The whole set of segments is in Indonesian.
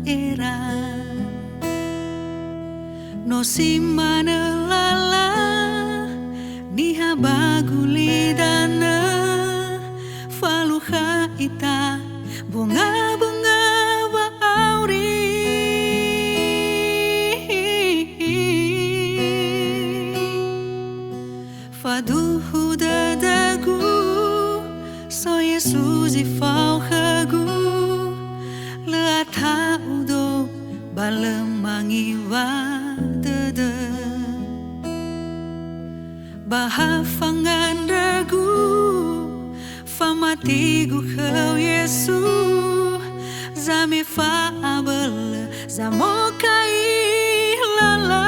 era no simana lala niha bagulidana faluha ita bunga-bunga wa auri faduhu dadagu so Jesus i fau hagu leata udo balemangi wa dede bahafangan ragu famatigu kau Yesu zame fa abel zamokai lala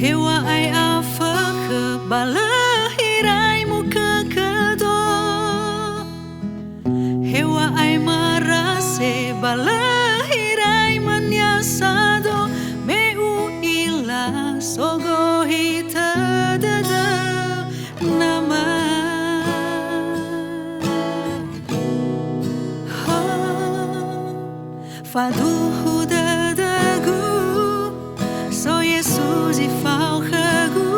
hewa ai afa ke balahirai muka kedo hewa ai marase balahirai manyasado meu ila sogo hita dada nama faduhu dadagu so Jesus i fau hagu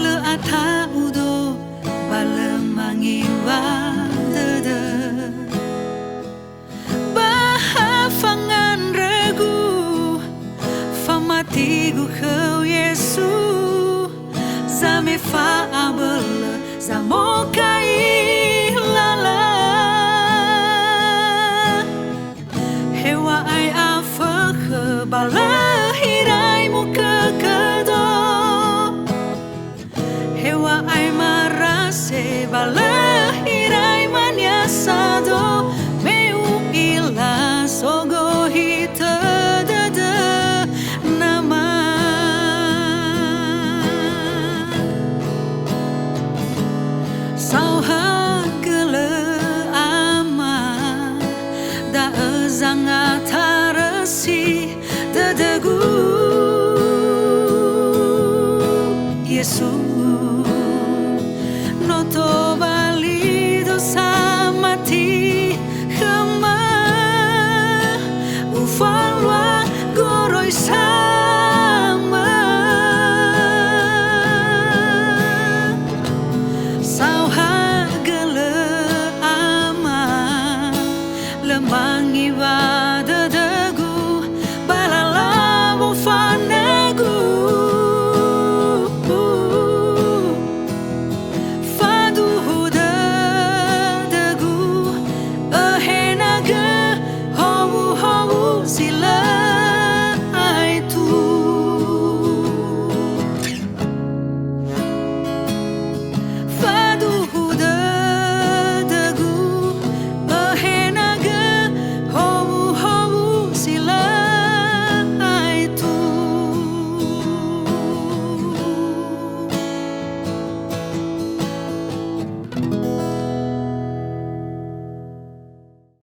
le ata udo balemangi wa dada bahafangan ragu famatigu kau Yesu zame fa abel zamokai lala hewa ai afa ke balahirai muka kedo hewa ai marase balahirai manyasado meu ila sogo hita dada nama sauha gele ama da ezanga